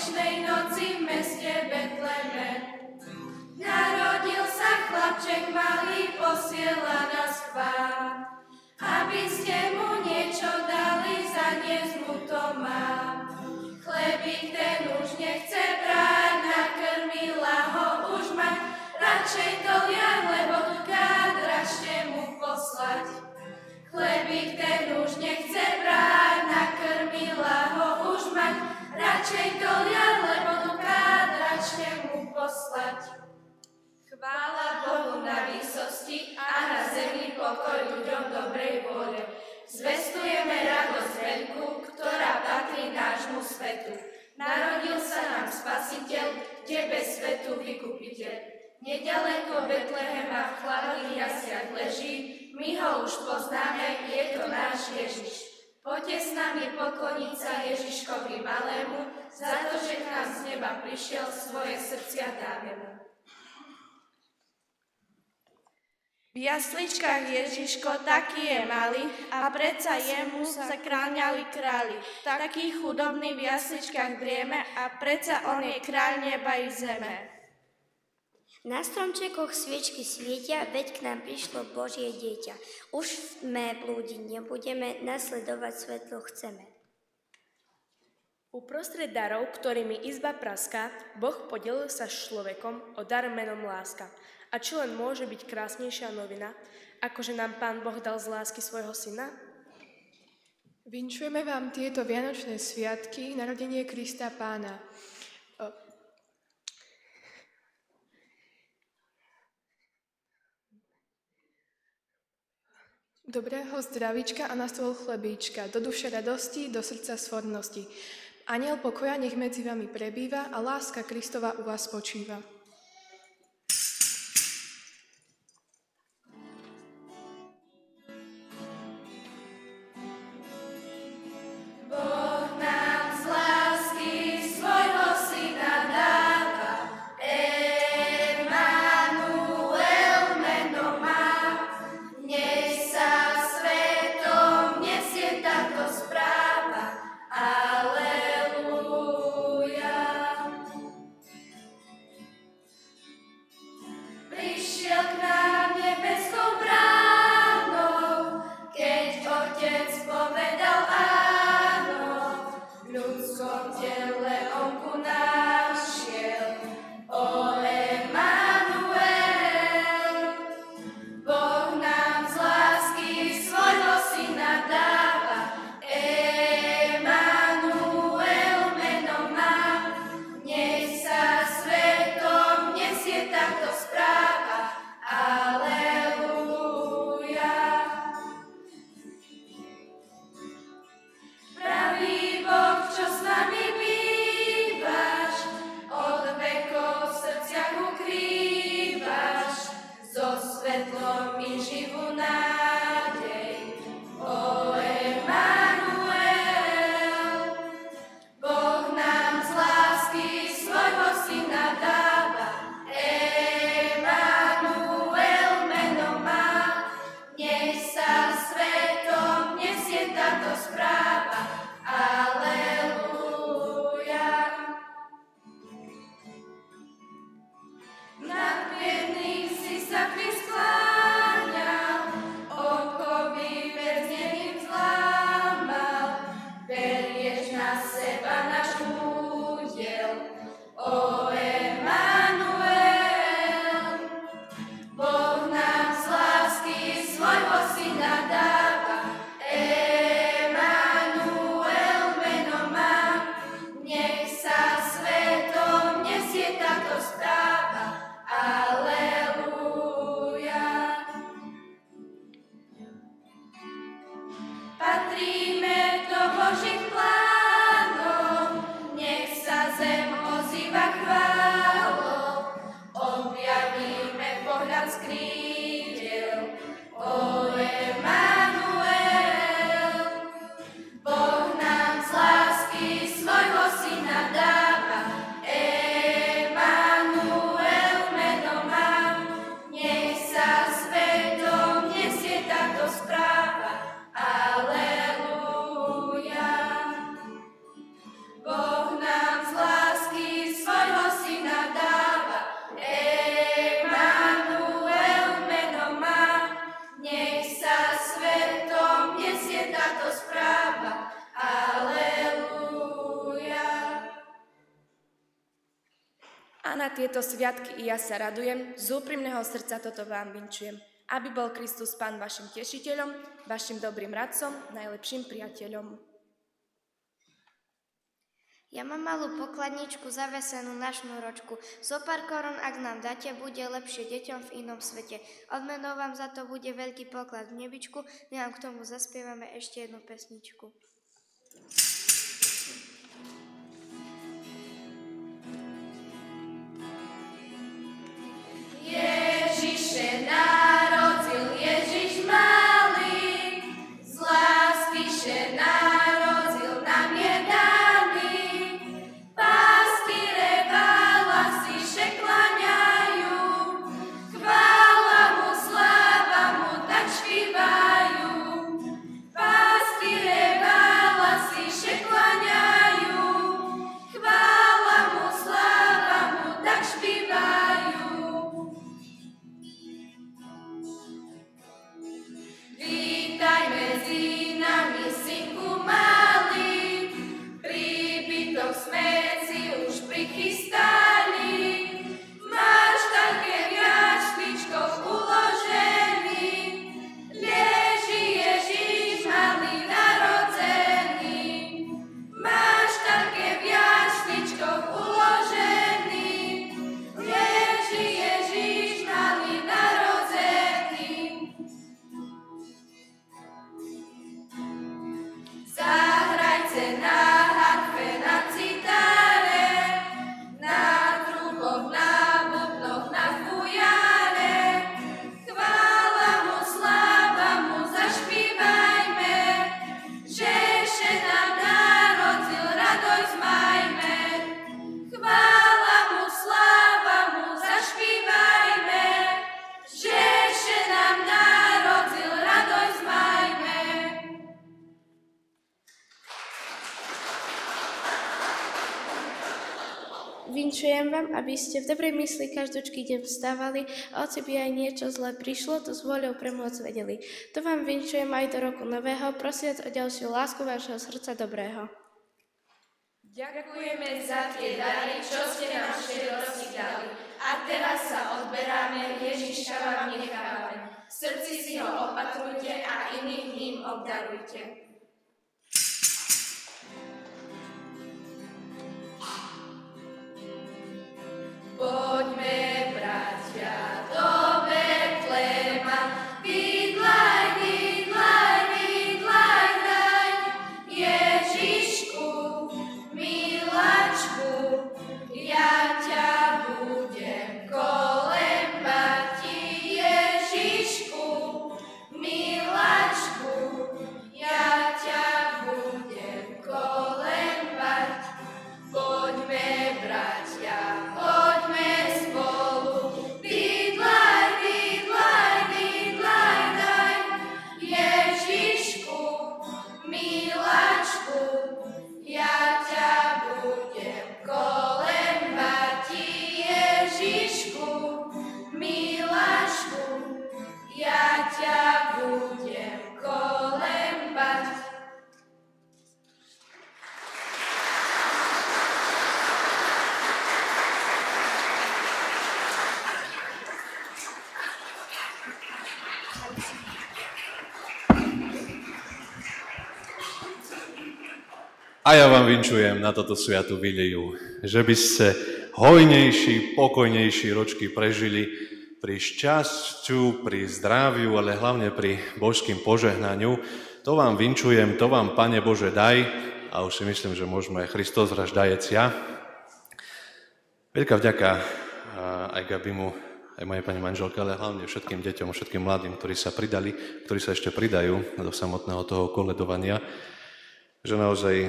dnešnej noci v meste Betleme. Narodil sa chlapček malý, posiela nás k vám, aby ste mu niečo dali, zaniesť mu to mám. Chlebík ten už nechce brať, nakrmila ho už mať, radšej to liam, lebo dražte mu poslať. Chlebík ten už nechce brať, nakrmila ho už mať, radšej to liam, lebo dražte mu poslať. Chvála Bohu na výsosti a na zemi pokoj ľuďom dobrej vôle. Zvestujeme radosť veľkú, ktorá patrí nášmu svetu. Narodil sa nám Spasiteľ, tebe svetu vykupiteľ. Nedaleko Betlehema v chladných jasiach leží, my ho už poznáme, je to náš Ježiš. Poďte s nami pokloniť sa Ježiškovi malému, za to, že k nám z neba prišiel, svoje srdcia dáme mu. V jasličkách Ježiško taký je malý a predsa jemu sa kláňali králi. Taký chudobný v jasličkách drieme a predsa on je kráľ neba i zeme. Na stromčekoch sviečky svietia, veď k nám prišlo Božie dieťa. Už sme blúdiť nebudeme, nasledovať svetlo chceme. Uprostred darov, ktorými izba praská, Boh podelil sa s človekom o dar menom láska. A či len môže byť krásnejšia novina, akože nám Pán Boh dal z lásky svojho syna? Vinšujeme vám tieto vianočné sviatky, narodenie Krista Pána. Dobrého zdravíčka a na stôl chlebíčka, do duše radosti, do srdca svornosti. Anjel pokoja nech medzi vami prebýva a láska Kristova u vás spočíva. na tieto sviatky i ja sa radujem, z úprimného srdca toto vám vinčujem. Aby bol Kristus Pán vašim tešiteľom, vašim dobrým radcom, najlepším priateľom. Ja mám malú pokladničku zavesenú na šnúročku. Zopár korún, ak nám dáte, bude lepšie deťom v inom svete. Odmenou vám za to bude veľký poklad v nebičku. My vám k tomu zaspievame ešte jednu pesničku. Ježiše narodil, Ježiš malý, z lásky še narodil, nám je daný. Pastiere vála si še klaňajú, chvála mu, sláva mu, tak špívajú. Pastiere vála si še klaňajú, chvála mu, sláva mu, tak špívajú. Vítaj medzi nami, synku malý, príbytok sme si už prichystali. Máš také v jašličkoch uložený, leží Ježiš malý narodený. Máš také v jašličkoch uložený, leží Ježiš malý narodený. Zahrajte na harfe, na citáre, na truboch, na bubnoch, na fujare. Chvála mu, sláva mu, zašpívajme, že še nám narodil, radosť majme. Chvála mu, sláva mu, zašpívajme, že še nám narodil, radosť majme. Vinčujem vám, aby ste v dobrej mysli každočký deň vstávali a hoci by aj niečo zlé prišlo, to s voľou premôcť vedeli. To vám vinčujem aj do roku nového, prosiac o ďalšiu lásku vášho srdca dobrého. Ďakujeme za tie dary, čo ste nám štedrosti dali. A teraz sa odberáme, Ježiška vám nechávame. V srdci si ho opatrujte a iných ním obdarujte. Poďme, bratia, do Betlema, vidlaj, vidlaj, vidlaj, daj, Ježišku, miláčku, ja ťa budem kolembať, Ježišku, miláčku, ja ťa budem kolembať. Poďme, bratia, poďme spolu, vidlaj, vidlaj, vidlaj, daj, Ježišku, miláčku, ja ťa budem kolembať, Ježišku, miláčku, ja ťa budem kolembať. A ja vám vinčujem na toto sviatú Viliu, že by ste hojnejší, pokojnejší ročky prežili pri šťastiu, pri zdraviu, ale hlavne pri božským požehnaniu. To vám vinčujem, to vám, Pane Bože, daj. A už si myslím, že môžeme Christos raž dajecia. Veľká vďaka aj Gabimu, aj mojej pani manželke, ale hlavne všetkým deťom, všetkým mladým, ktorí sa pridali, ktorí sa ešte pridajú do samotného toho koledovania, že naozaj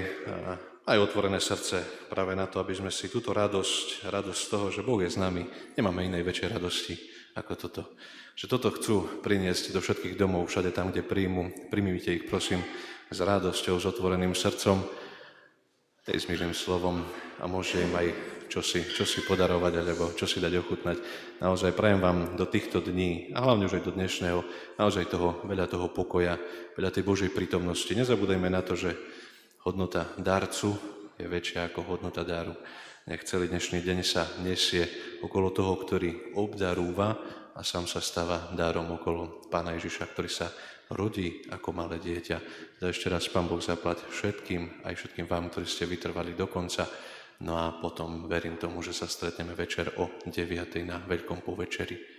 aj otvorené srdce práve na to, aby sme si túto radosť z toho, že Boh je s nami, nemáme inej väčšej radosti ako toto. Že toto chcú priniesť do všetkých domov, všade tam, kde príjmite ich, prosím, s radosťou, s otvoreným srdcom, tej s milým slovom a môže im aj čosi podarovať, alebo čosi dať ochutnať. Naozaj prajem vám do týchto dní, a hlavne už aj do dnešného, naozaj veľa toho pokoja, veľa tej Božej prítomnosti. Nezabúdajme na to, že hodnota darcu je väčšia ako hodnota daru. Nech celý dnešný deň sa nesie okolo toho, ktorý obdarúva a sám sa stáva darom okolo Pána Ježiša, ktorý sa rodí ako malé dieťa. Za ešte raz Pán Boh zaplať všetkým, aj všetkým vám, ktorí ste vytrvali do konca. No a potom verím tomu, že sa stretneme večer o 9:00 na Veľkom povečeri.